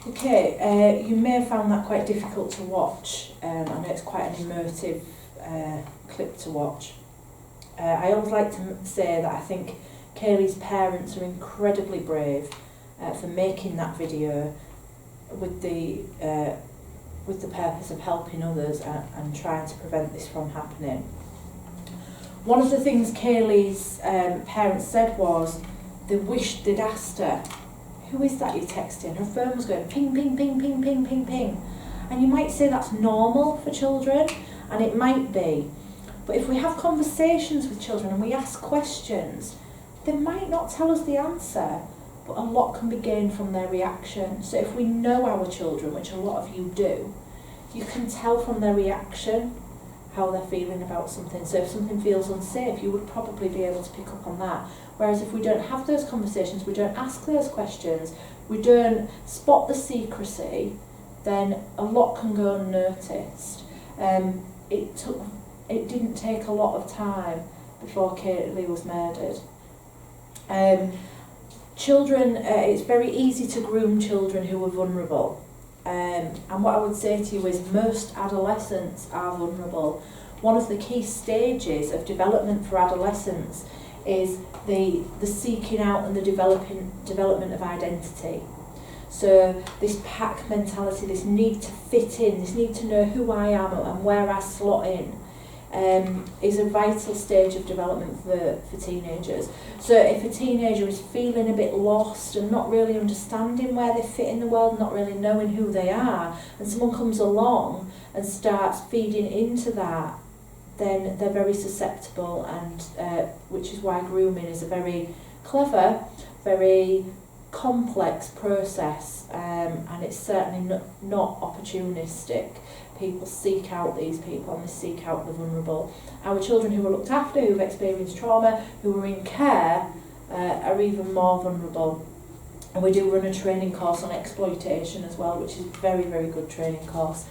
Okay, you may have found that quite difficult to watch. I know it's quite an immersive clip to watch. I always like to say that I think Kaylee's parents are incredibly brave for making that video with the purpose of helping others and trying to prevent this from happening. One of the things Kaylee's parents said was they wished they'd asked her, "Who is that you're texting?" Her phone was going ping, ping, ping, ping, ping, ping, ping. And you might say that's normal for children, and it might be. But if we have conversations with children and we ask questions, they might not tell us the answer, but a lot can be gained from their reaction. So if we know our children, which a lot of you do, you can tell from their reaction how they're feeling about something. So if something feels unsafe, you would probably be able to pick up on that. Whereas if we don't have those conversations, we don't ask those questions, we don't spot the secrecy, then a lot can go unnoticed. It didn't take a lot of time before Kaylee was murdered. Children, it's very easy to groom children who are vulnerable. And what I would say to you is most adolescents are vulnerable. One of the key stages of development for adolescents is the seeking out and the development of identity. So this pack mentality, this need to fit in, this need to know who I am and where I slot in, is a vital stage of development for teenagers. So if a teenager is feeling a bit lost and not really understanding where they fit in the world, not really knowing who they are, and someone comes along and starts feeding into that, then they're very susceptible, and which is why grooming is a very clever, very complex process, and it's certainly not opportunistic. People seek out these people and they seek out the vulnerable. Our children who are looked after, who've experienced trauma, who are in care, are even more vulnerable. And we do run a training course on exploitation as well, which is a very, very good training course,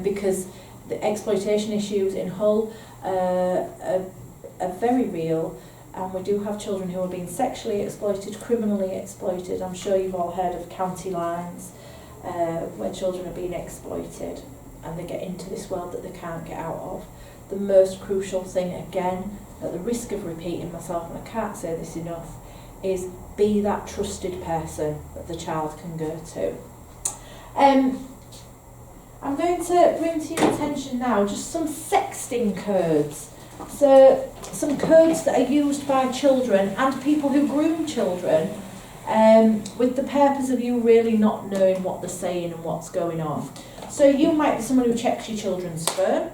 because the exploitation issues in Hull are very real, and we do have children who are being sexually exploited, criminally exploited. I'm sure you've all heard of county lines, where children are being exploited and they get into this world that they can't get out of. The most crucial thing, again, at the risk of repeating myself, and I can't say this enough, is be that trusted person that the child can go to. I'm going to bring to your attention now just some sexting codes. So some codes that are used by children and people who groom children, with the purpose of you really not knowing what they're saying and what's going on. So you might be someone who checks your children's phone,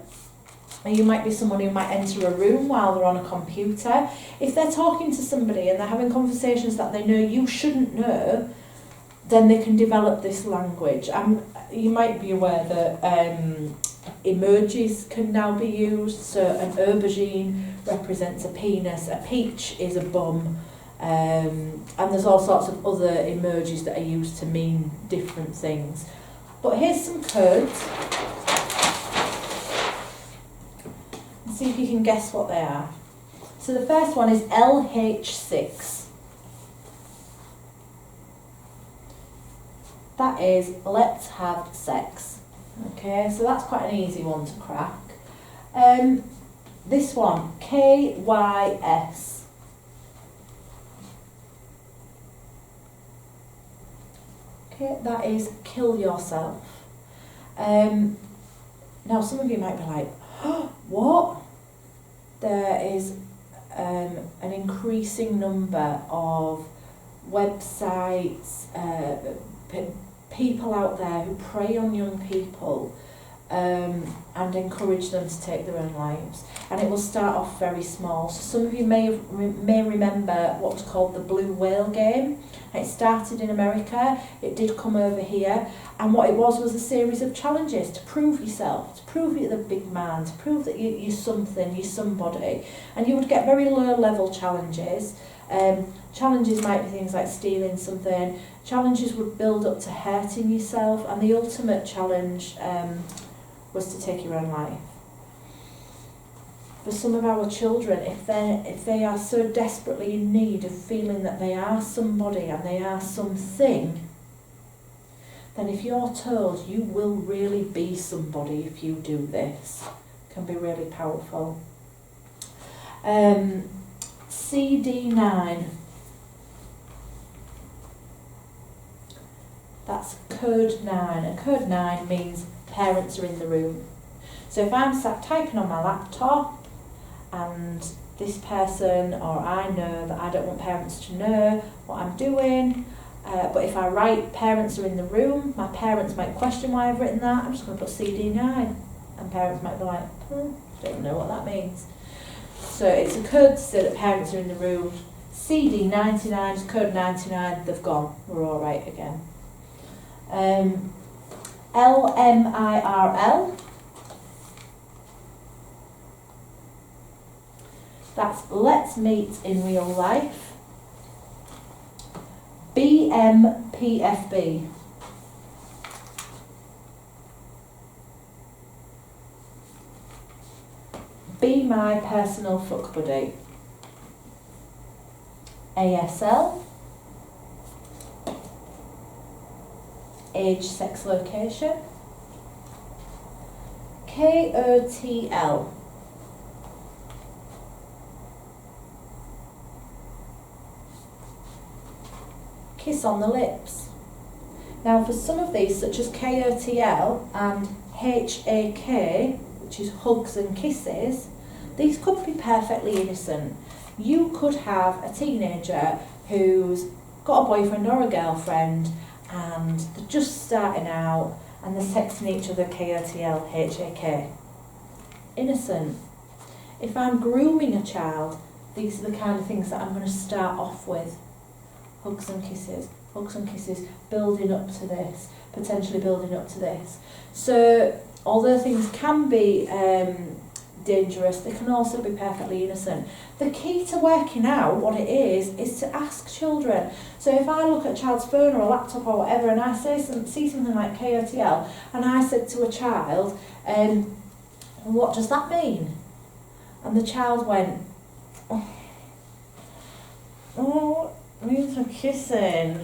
and you might be someone who might enter a room while they're on a computer. If they're talking to somebody and they're having conversations that they know you shouldn't know, then they can develop this language. You might be aware that emojis can now be used. So an aubergine represents a penis, a peach is a bum, and there's all sorts of other emojis that are used to mean different things. But here's some codes. See if you can guess what they are. So the first one is LH6. That is let's have sex. Okay, so that's quite an easy one to crack. This one, KYS. Okay, that is kill yourself. Now some of you might be like, oh, what? There is an increasing number of websites, people out there who prey on young people and encourage them to take their own lives. And it will start off very small. So some of you may remember what was called the Blue Whale game. It started in America, it did come over here, and what it was a series of challenges to prove yourself, to prove you're the big man, to prove that you're something, you're somebody. And you would get very low level challenges. Challenges might be things like stealing something. Challenges would build up to hurting yourself, and the ultimate challenge was to take your own life. For some of our children, if they are so desperately in need of feeling that they are somebody and they are something, then if you're told you will really be somebody if you do this, it can be really powerful. CD9. That's code 9, and code 9 means parents are in the room. So if I'm sat typing on my laptop and this person, or I know that I don't want parents to know what I'm doing, but if I write parents are in the room, my parents might question why I've written that. I'm just going to put CD9, and parents might be like, don't know what that means. So it's a code to say that parents are in the room. CD99 is code 99, they've gone, we're all right again. LMIRL, that's let's meet in real life. BMPFB, be my personal fuck buddy. ASL, age, sex, location. KOTL, kiss on the lips. Now for some of these, such as KOTL and HAK, which is hugs and kisses, these could be perfectly innocent. You could have a teenager who's got a boyfriend or a girlfriend and they're just starting out and they're texting each other KOTL, HAK. Innocent. If I'm grooming a child, these are the kind of things that I'm going to start off with. Hugs and kisses, building up to this, potentially building up to this. So, although things can be dangerous, they can also be perfectly innocent. The key to working out what it is to ask children. So if I look at a child's phone or a laptop or whatever and I see something like KOTL and I said to a child, what does that mean? And the child went, oh, it means we're kissing.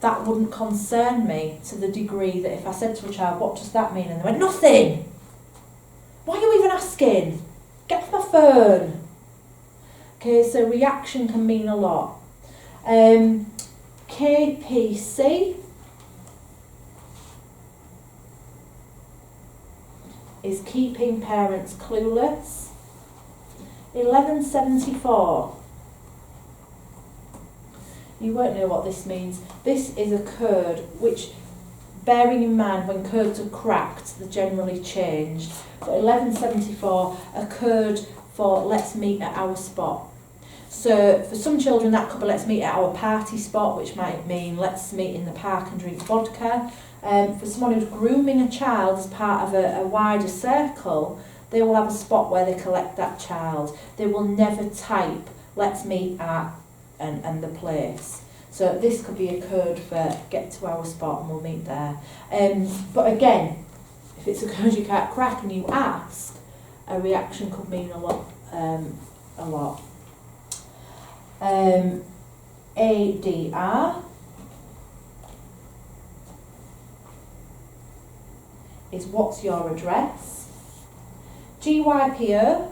That wouldn't concern me to the degree that if I said to a child, what does that mean? And they went, nothing. Why are you even asking? Get off my phone. Okay, so reaction can mean a lot. KPC is keeping parents clueless. 1174. You won't know what this means. This is a code which, bearing in mind when codes are cracked, they're generally changed. So 1174, a code for let's meet at our spot. So for some children that could be let's meet at our party spot, which might mean let's meet in the park and drink vodka. For someone who's grooming a child as part of a wider circle, they will have a spot where they collect that child. They will never type let's meet at and the place. So this could be a code for get to our spot and we'll meet there. But again, if it's a code you can't crack and you ask, a reaction could mean a lot. ADR is what's your address. GYPO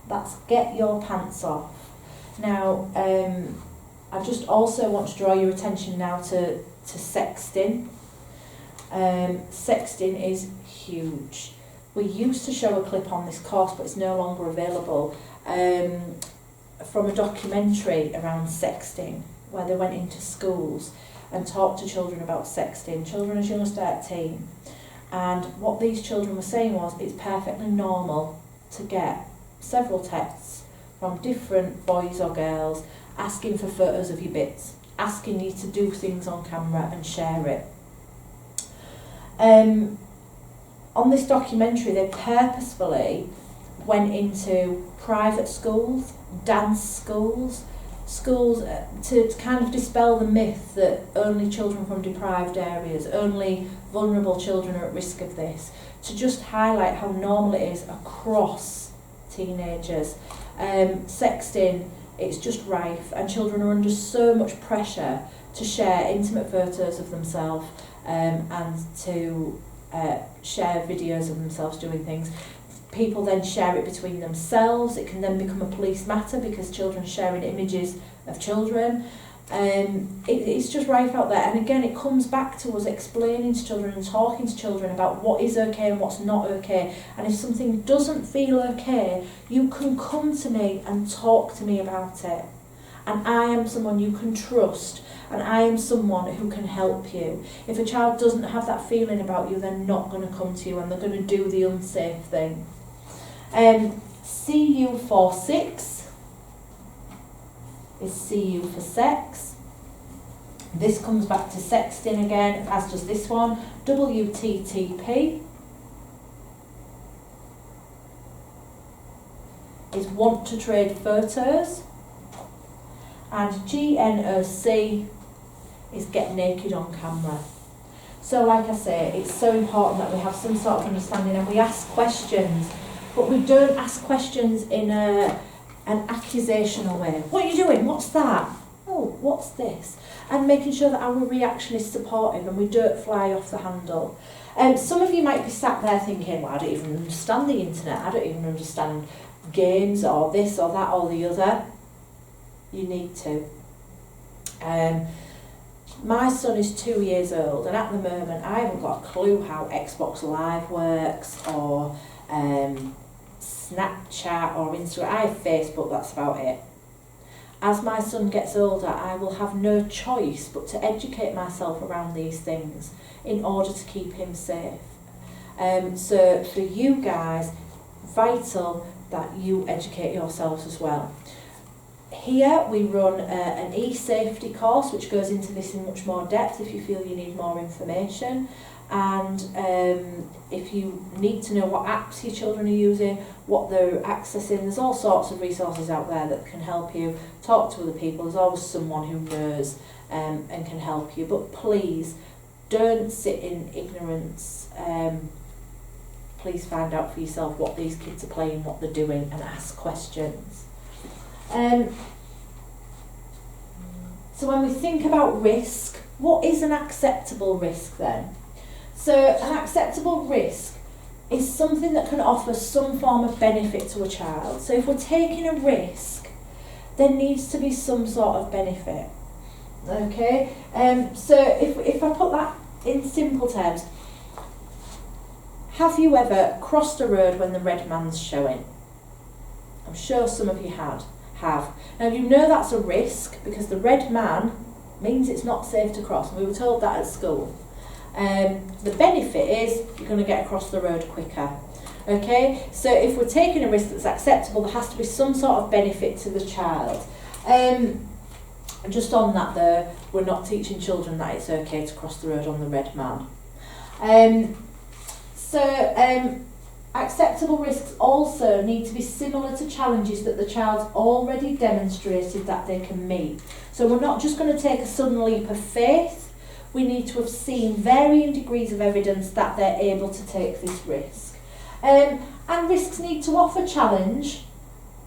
that's get your pants off. Now, I just also want to draw your attention now to sexting. Sexting is huge. We used to show a clip on this course, but it's no longer available, from a documentary around sexting, where they went into schools and talked to children about sexting, children as young as 13. And what these children were saying was it's perfectly normal to get several texts from different boys or girls asking for photos of your bits, asking you to do things on camera and share it. On this documentary, they purposefully went into private schools, dance schools, to kind of dispel the myth that only children from deprived areas, only vulnerable children are at risk of this, to just highlight how normal it is across teenagers. Sexting, it's just rife, and children are under so much pressure to share intimate photos of themselves and to share videos of themselves doing things. People then share it between themselves. It can then become a police matter because children are sharing images of children. It's just rife out there, and again it comes back to us explaining to children and talking to children about what is okay and what's not okay, and if something doesn't feel okay, you can come to me and talk to me about it, and I am someone you can trust, and I am someone who can help you. If a child doesn't have that feeling about you, they're not going to come to you and they're going to do the unsafe thing. CU46 is CU for sex. This comes back to sexting again, as does this one. WTTP is want to trade photos. And GNOC is get naked on camera. So like I say, it's so important that we have some sort of understanding and we ask questions, but we don't ask questions in an accusational way. What are you doing? What's that? Oh, what's this? And making sure that our reaction is supportive and we don't fly off the handle. Some of you might be sat there thinking, well, I don't even understand the internet. I don't even understand games or this or that or the other. You need to. My son is 2 years old, and at the moment I haven't got a clue how Xbox Live works or Snapchat or Instagram. I have Facebook, that's about it. As my son gets older, I will have no choice but to educate myself around these things in order to keep him safe. So for you guys, vital that you educate yourselves as well. Here we run an e-safety course which goes into this in much more depth if you feel you need more information, and if you need to know what apps your children are using, what they're accessing, there's all sorts of resources out there that can help you. Talk to other people, there's always someone who knows and can help you, but please don't sit in ignorance. Please find out for yourself what these kids are playing, what they're doing, and ask questions. So when we think about risk, what is an acceptable risk then? So an acceptable risk is something that can offer some form of benefit to a child. So if we're taking a risk, there needs to be some sort of benefit. Okay? So if I put that in simple terms, have you ever crossed a road when the red man's showing? I'm sure some of you have. Now you know that's a risk because the red man means it's not safe to cross, and we were told that at school. The benefit is you're going to get across the road quicker. Okay, so if we're taking a risk that's acceptable, there has to be some sort of benefit to the child. Just on that though, we're not teaching children that it's okay to cross the road on the red man. Acceptable risks also need to be similar to challenges that the child's already demonstrated that they can meet. So we're not just going to take a sudden leap of faith, we need to have seen varying degrees of evidence that they're able to take this risk. And risks need to offer challenge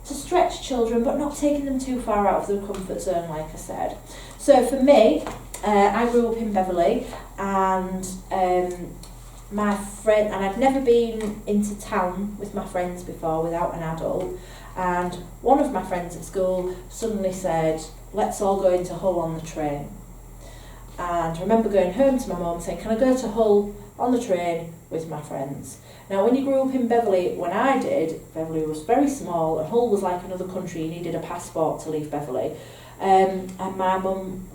to stretch children, but not taking them too far out of their comfort zone, like I said. So for me, I grew up in Beverley, and my friend, and I'd never been into town with my friends before without an adult, and one of my friends at school suddenly said, let's all go into Hull on the train. And I remember going home to my mum saying, can I go to Hull on the train with my friends? Now when you grew up in Beverley, when I did, Beverley was very small and Hull was like another country, you needed a passport to leave Beverley. And my mum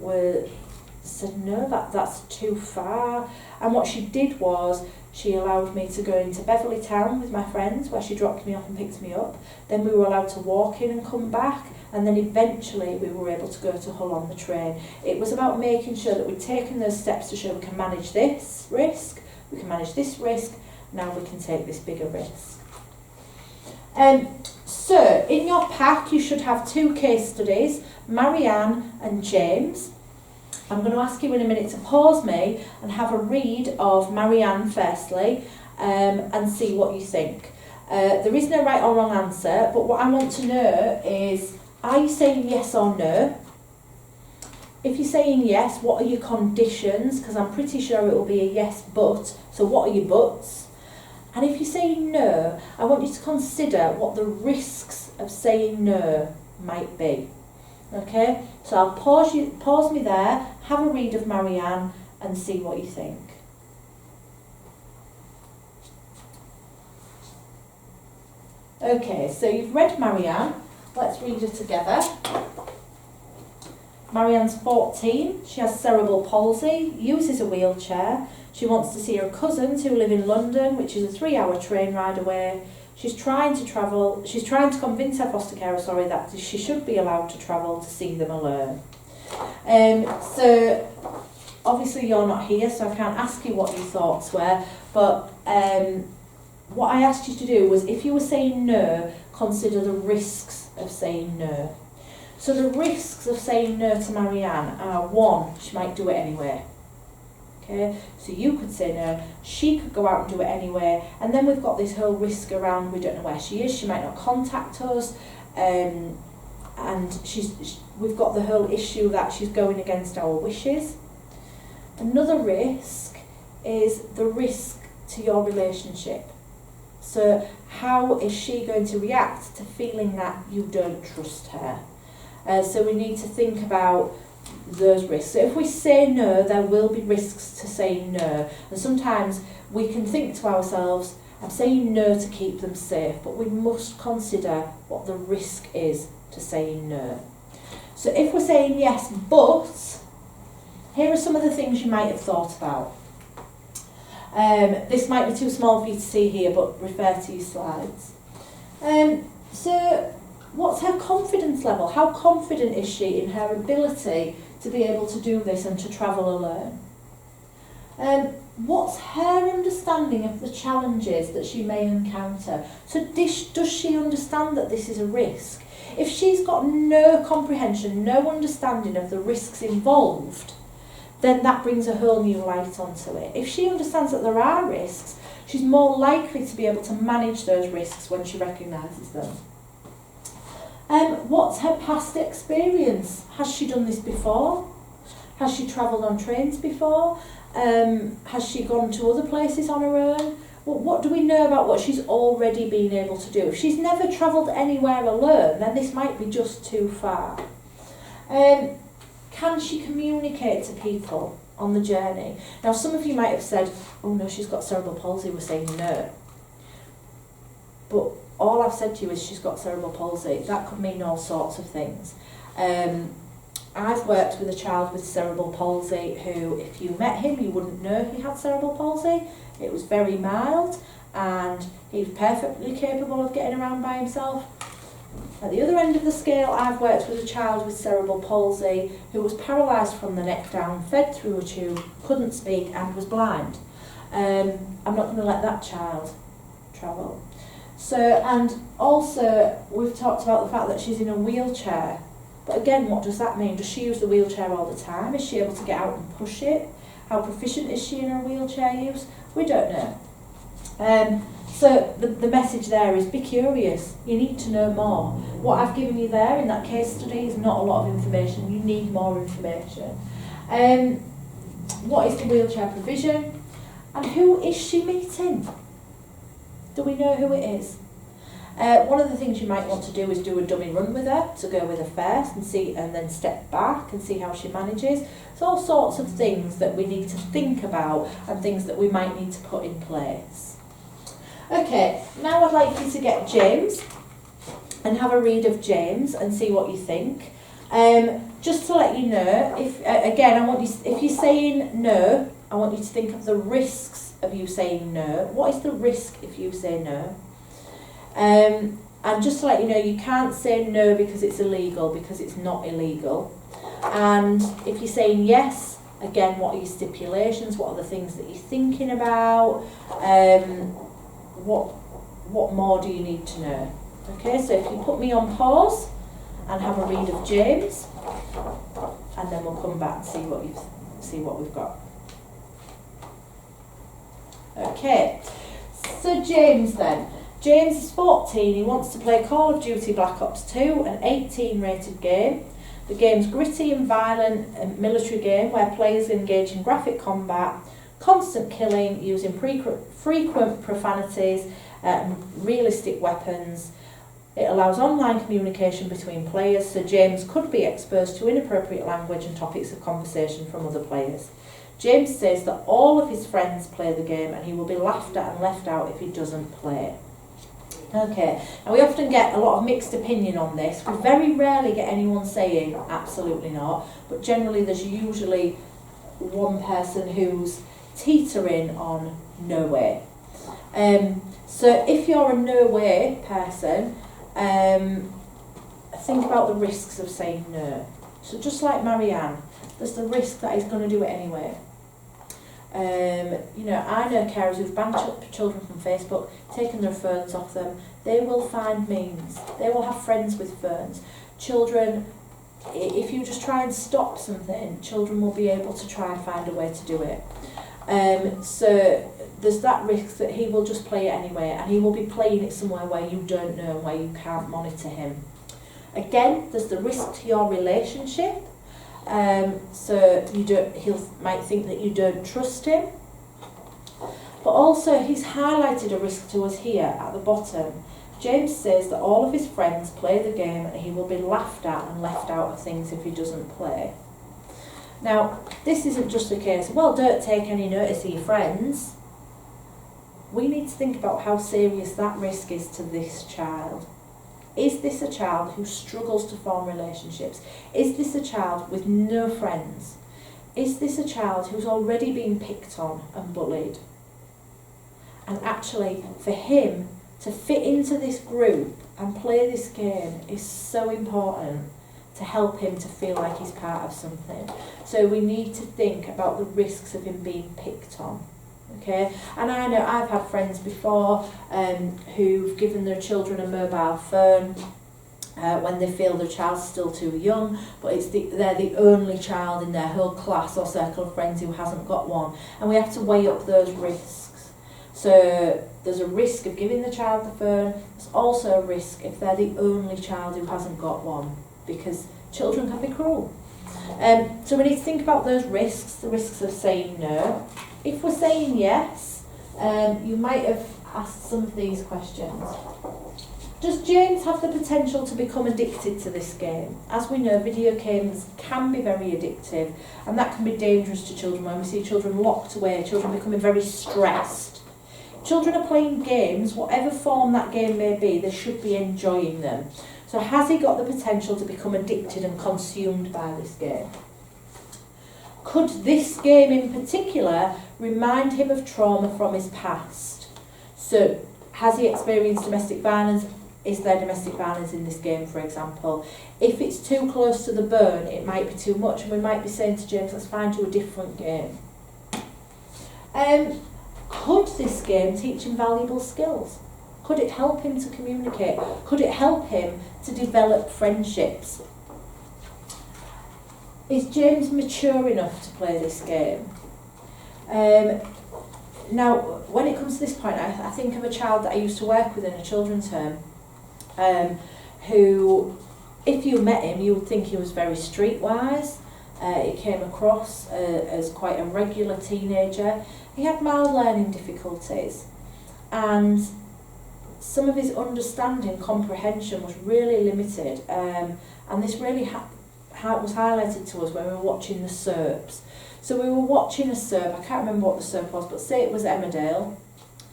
said, no, that's too far. And what she did was, she allowed me to go into Beverley town with my friends, where she dropped me off and picked me up. Then we were allowed to walk in and come back, and then eventually we were able to go to Hull on the train. It was about making sure that we'd taken those steps to show we can manage this risk, we can manage this risk, now we can take this bigger risk. So in your pack you should have 2 case studies, Marianne and James. I'm going to ask you in a minute to pause me and have a read of Marianne firstly, and see what you think. There is no right or wrong answer, but what I want to know is, are you saying yes or no? If you're saying yes, what are your conditions? Because I'm pretty sure it will be a yes but, so what are your buts? And if you're saying no, I want you to consider what the risks of saying no might be. Okay, so I'll pause me there, have a read of Marianne and see what you think. Okay, so you've read Marianne. Let's read it together. Marianne's 14, she has cerebral palsy, uses a wheelchair. She wants to see her cousins who live in London, which is a 3-hour train ride away. She's trying to convince her foster carer, that she should be allowed to travel to see them alone. So obviously you're not here, so I can't ask you what your thoughts were, but what I asked you to do was, if you were saying no, consider the risks of saying no. So the risks of saying no to Marianne are, 1, she might do it anyway. Okay, so you could say no, she could go out and do it anyway, and then we've got this whole risk around, we don't know where she is, she might not contact us, and we've got the whole issue that she's going against our wishes. Another risk is the risk to your relationship. So how is she going to react to feeling that you don't trust her? So we need to think about those risks. So if we say no, there will be risks to saying no. And sometimes we can think to ourselves, I'm saying no to keep them safe, but we must consider what the risk is to saying no. So if we're saying yes, but, here are some of the things you might have thought about. This might be too small for you to see here, but refer to your slides. So what's her confidence level? How confident is she in her ability to be able to do this and to travel alone? What's her understanding of the challenges that she may encounter? So does she understand that this is a risk? If she's got no comprehension, no understanding of the risks involved, then that brings a whole new light onto it. If she understands that there are risks, she's more likely to be able to manage those risks when she recognises them. What's her past experience? Has she done this before? Has she travelled on trains before? Has she gone to other places on her own? What do we know about what she's already been able to do? If she's never travelled anywhere alone, then this might be just too far. Can she communicate to people on the journey? Now, some of you might have said, oh no, she's got cerebral palsy, we're saying no. But all I've said to you is she's got cerebral palsy. That could mean all sorts of things. I've worked with a child with cerebral palsy who, if you met him, you wouldn't know he had cerebral palsy. It was very mild and he was perfectly capable of getting around by himself. At the other end of the scale, I've worked with a child with cerebral palsy who was paralysed from the neck down, fed through a tube, couldn't speak and was blind. I'm not going to let that child travel. So, and also we've talked about the fact that she's in a wheelchair. But again, what does that mean? Does she use the wheelchair all the time? Is she able to get out and push it? How proficient is she in her wheelchair use? We don't know. So the message there is be curious. You need to know more. What I've given you there in that case study is not a lot of information. You need more information. What is the wheelchair provision? And who is she meeting? Do we know who it is? One of the things you might want to do is do a dummy run with her, to go with her first and see, and then step back and see how she manages. It's all sorts of things that we need to think about and things that we might need to put in place. Okay, now I'd like you to get James and have a read of James and see what you think. Just to let you know, if again, I want you, if you're saying no, I want you to think of the risks of you saying no. What is the risk if you say no? And just to let you know, you can't say no because it's illegal, because it's not illegal. And if you're saying yes, again, what are your stipulations? What are the things that you're thinking about? What more do you need to know? Okay, so if you put me on pause and have a read of James, and then we'll come back and see what we've got. Okay, so James then. James is 14, he wants to play Call of Duty Black Ops 2, an 18 rated game. The game's gritty and violent and military game where players engage in graphic combat, constant killing, using frequent profanities and realistic weapons. It allows online communication between players, so James could be exposed to inappropriate language and topics of conversation from other players. James says that all of his friends play the game and he will be laughed at and left out if he doesn't play. Okay, and we often get a lot of mixed opinion on this. We very rarely get anyone saying absolutely not, but generally there's usually one person who's teetering on no way. So if you're a no way person, think about the risks of saying no. So just like Marianne, there's the risk that he's going to do it anyway. You know, I know carers who've banned children from Facebook, taken their phones off them. They will find means. They will have friends with phones. Children, if you just try and stop something, children will be able to try and find a way to do it. So there's that risk that he will just play it anyway, and he will be playing it somewhere where you don't know and where you can't monitor him. Again, there's the risk to your relationship. So he might think that you don't trust him. But also he's highlighted a risk to us here at the bottom. James says that all of his friends play the game and he will be laughed at and left out of things if he doesn't play. Now, this isn't just a case of, well, don't take any notice of your friends. We need to think about how serious that risk is to this child. Is this a child who struggles to form relationships? Is this a child with no friends? Is this a child who's already been picked on and bullied? And actually, for him to fit into this group and play this game is so important to help him to feel like he's part of something. So we need to think about the risks of him being picked on. Okay, and I know I've had friends before who've given their children a mobile phone when they feel their child's still too young, but they're the only child in their whole class or circle of friends who hasn't got one, and we have to weigh up those risks. So there's a risk of giving the child the phone. There's also a risk if they're the only child who hasn't got one, because children can be cruel. So we need to think about those risks, the risks of saying no. If we're saying yes, you might have asked some of these questions. Does James have the potential to become addicted to this game? As we know, video games can be very addictive, and that can be dangerous to children when we see children locked away, children becoming very stressed. Children are playing games, whatever form that game may be, they should be enjoying them. So has he got the potential to become addicted and consumed by this game? Could this game in particular remind him of trauma from his past? So has he experienced domestic violence? Is there domestic violence in this game, for example? If it's too close to the bone, it might be too much, and we might be saying to James, let's find you a different game. Could this game teach him valuable skills? Could it help him to communicate? Could it help him to develop friendships? Is James mature enough to play this game? Now, when it comes to this point, I think of a child that I used to work with in a children's home, who, if you met him, you would think he was very streetwise. He came across as quite a regular teenager. He had mild learning difficulties, and some of his understanding, comprehension was really limited, and this really was highlighted to us when we were watching the soaps. So we were watching a soap, I can't remember what the soap was, but say it was Emmerdale,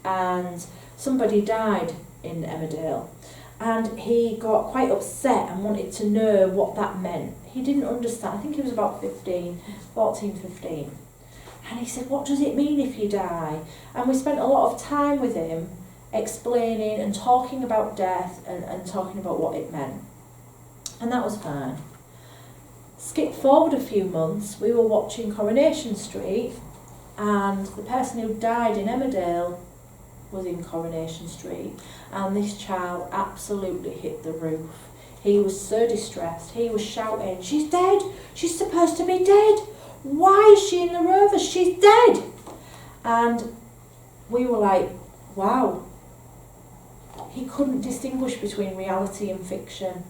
and somebody died in Emmerdale, and he got quite upset and wanted to know what that meant. He didn't understand, I think he was about 14, 15. And he said, what does it mean if you die? And we spent a lot of time with him explaining and talking about death and talking about what it meant. And that was fine. Skip forward a few months, we were watching Coronation Street, and the person who died in Emmerdale was in Coronation Street, and this child absolutely hit the roof. He was so distressed, he was shouting, she's dead, she's supposed to be dead, why is she in the Rovers, she's dead. And we were like, wow, he couldn't distinguish between reality and fiction.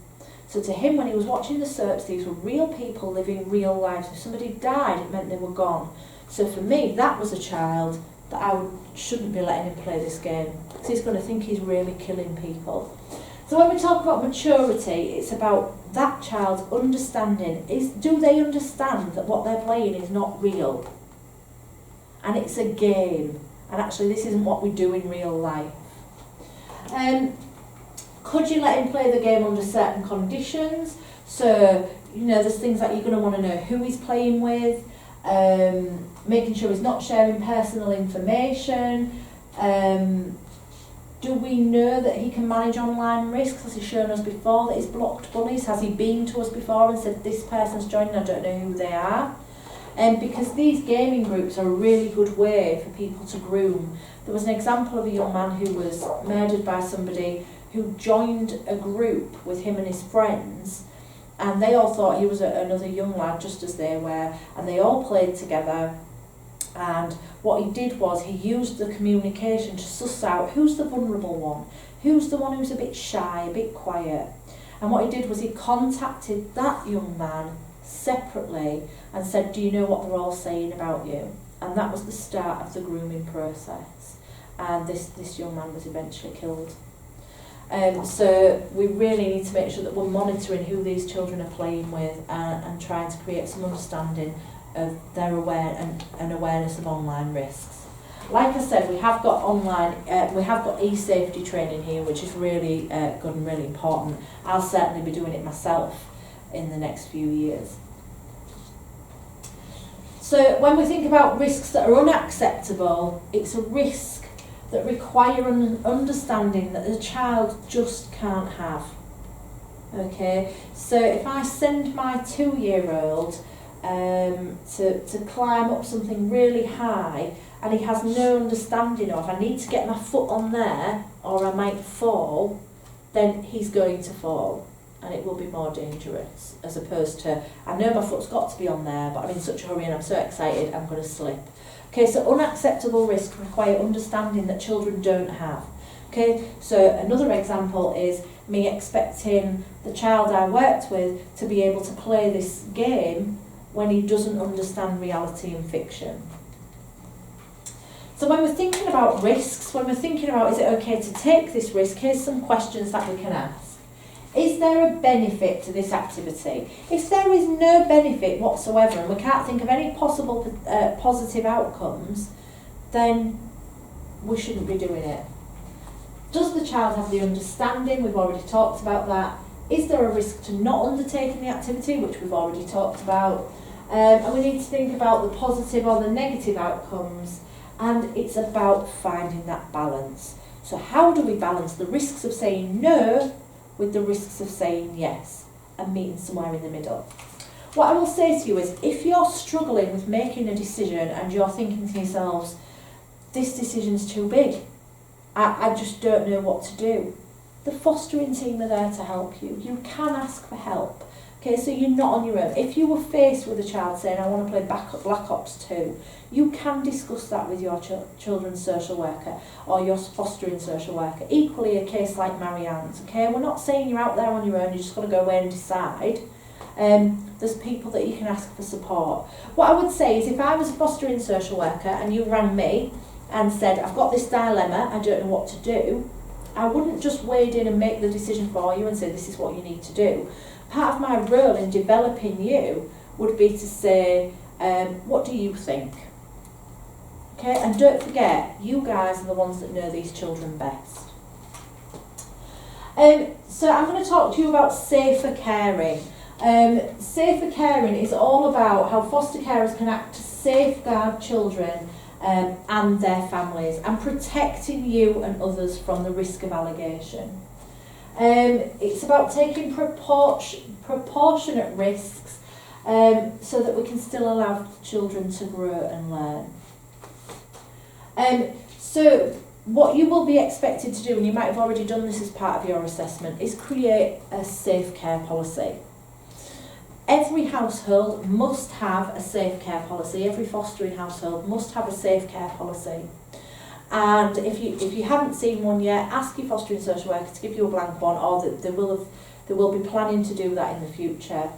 So to him, when he was watching the soaps, these were real people living real lives. If somebody died, it meant they were gone. So for me, that was a child that shouldn't be letting him play this game, because he's going to think he's really killing people. So when we talk about maturity, it's about that child's understanding. Do they understand that what they're playing is not real? And it's a game. And actually this isn't what we do in real life. Could you let him play the game under certain conditions? So, there's things like you're going to want to know who he's playing with, making sure he's not sharing personal information. Do we know that he can manage online risks? Has he shown us before that he's blocked bullies? Has he been to us before and said, this person's joining, I don't know who they are? Because these gaming groups are a really good way for people to groom. There was an example of a young man who was murdered by somebody who joined a group with him and his friends, and they all thought he was another young lad just as they were, and they all played together. And what he did was he used the communication to suss out who's the vulnerable one, who's the one who's a bit shy, a bit quiet. And what he did was he contacted that young man separately and said, do you know what they're all saying about you? And that was the start of the grooming process. And this young man was eventually killed. So we really need to make sure that we're monitoring who these children are playing with and trying to create some understanding of their awareness of online risks. Like I said, we have got e-safety training here, which is really good and really important. I'll certainly be doing it myself in the next few years. So when we think about risks that are unacceptable, it's a risk that require an understanding that the child just can't have. Okay, so if I send my 2-year-old to climb up something really high and he has no understanding of, I need to get my foot on there or I might fall, then he's going to fall and it will be more dangerous, as opposed to, I know my foot's got to be on there, but I'm in such a hurry and I'm so excited I'm going to slip. Okay, so unacceptable risks require understanding that children don't have. Okay, so another example is me expecting the child I worked with to be able to play this game when he doesn't understand reality and fiction. So when we're thinking about risks, when we're thinking about is it okay to take this risk, here's some questions that we can ask. Is there a benefit to this activity? If there is no benefit whatsoever and we can't think of any possible positive outcomes, then we shouldn't be doing it. Does the child have the understanding? We've already talked about that. Is there a risk to not undertaking the activity, which we've already talked about? And we need to think about the positive or the negative outcomes, and it's about finding that balance. So how do we balance the risks of saying no with the risks of saying yes and meeting somewhere in the middle? What I will say to you is, if you're struggling with making a decision and you're thinking to yourselves, this decision's too big, I just don't know what to do, the fostering team are there to help you. You can ask for help. Okay, so you're not on your own. If you were faced with a child saying, I want to play Black Ops 2, you can discuss that with your children's social worker or your fostering social worker. Equally, a case like Marianne's. Okay, we're not saying you're out there on your own, you just got to go away and decide. There's people that you can ask for support. What I would say is, if I was a fostering social worker and you rang me and said, I've got this dilemma, I don't know what to do, I wouldn't just wade in and make the decision for you and say, this is what you need to do. Part of my role in developing you would be to say, what do you think? Okay, and don't forget, you guys are the ones that know these children best. So I'm going to talk to you about safer caring. Safer caring is all about how foster carers can act to safeguard children and their families, and protecting you and others from the risk of allegation. It's about taking proportionate risks so that we can still allow children to grow and learn. So what you will be expected to do, and you might have already done this as part of your assessment, is create a safe care policy. Every household must have a safe care policy. Every fostering household must have a safe care policy. And if you haven't seen one yet, ask your fostering social worker to give you a blank one, or they will be planning to do that in the future.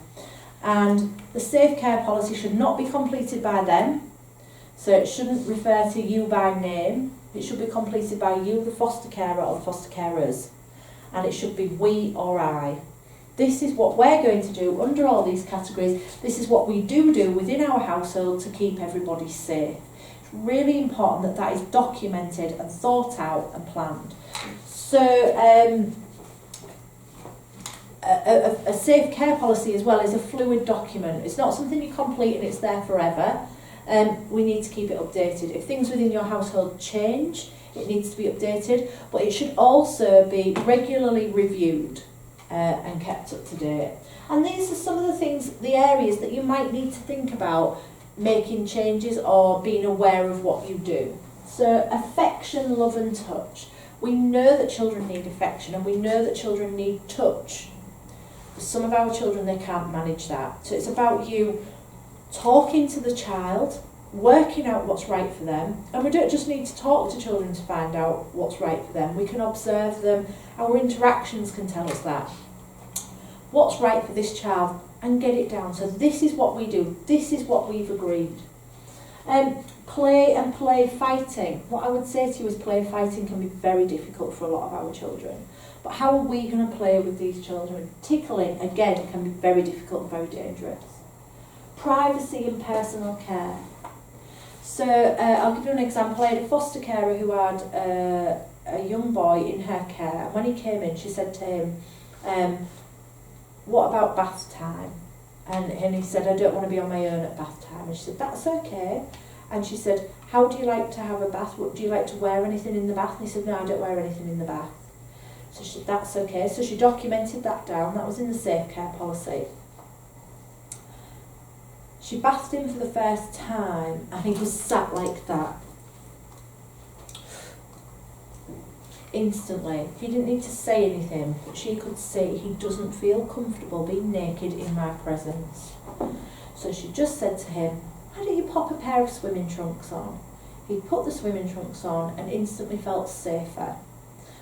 And the safe care policy should not be completed by them, so it shouldn't refer to you by name. It should be completed by you, the foster carer, or the foster carers, and it should be we or I. This is what we're going to do under all these categories. This is what we do within our household to keep everybody safe. It's really important that that is documented and thought out and planned. So a safe care policy as well is a fluid document. It's not something you complete and it's there forever. We need to keep it updated. If things within your household change, it needs to be updated, but it should also be regularly reviewed and kept up to date. And these are some of the things, the areas that you might need to think about making changes or being aware of what you do. So affection, love and touch. We know that children need affection and we know that children need touch. For some of our children, they can't manage that. So it's about you talking to the child, working out what's right for them. And we don't just need to talk to children to find out what's right for them. We can observe them. Our interactions can tell us that. What's right for this child, and get it down. So this is what we do. This is what we've agreed. Play and play fighting. What I would say to you is play fighting can be very difficult for a lot of our children. But how are we going to play with these children? Tickling, again, can be very difficult and very dangerous. Privacy and personal care. So I'll give you an example. I had a foster carer who had a young boy in her care. And when he came in, she said to him, what about bath time? And he said, I don't want to be on my own at bath time. And she said, that's okay. And she said, how do you like to have a bath? Do you like to wear anything in the bath? And he said, no, I don't wear anything in the bath. So she said, that's okay. So she documented that down. That was in the safe care policy. She bathed him for the first time and he was sat like that. Instantly. He didn't need to say anything, but she could see he doesn't feel comfortable being naked in my presence. So she just said to him, why don't you pop a pair of swimming trunks on? He put the swimming trunks on and instantly felt safer.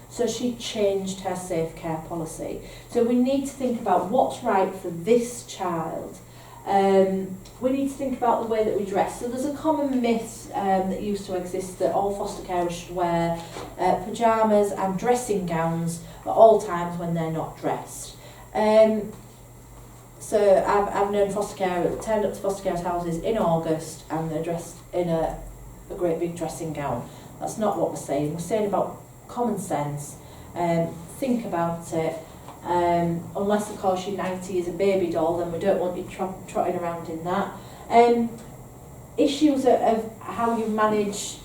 So she changed her safe care policy. So we need to think about what's right for this child. We need to think about the way that we dress. So there's a common myth that used to exist that all foster carers should wear pyjamas and dressing gowns at all times when they're not dressed. So I've known foster carers turned up to foster carers' houses in August and they're dressed in a great big dressing gown. That's not what we're saying. We're saying about common sense. Think about it. Unless of course your 90 is a baby doll, then we don't want you trotting around in that. Issues of how you manage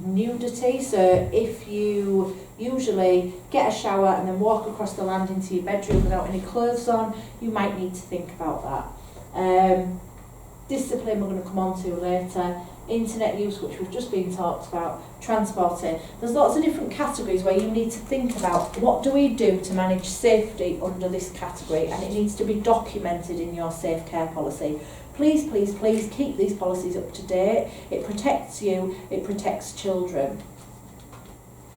nudity. So if you usually get a shower and then walk across the landing to your bedroom without any clothes on, you might need to think about that. Discipline we're going to come on to later. Internet use, which we've just been talked about, transporting. There's lots of different categories where you need to think about what do we do to manage safety under this category, and it needs to be documented in your safe care policy. Please, please, please keep these policies up to date. It protects you, it protects children.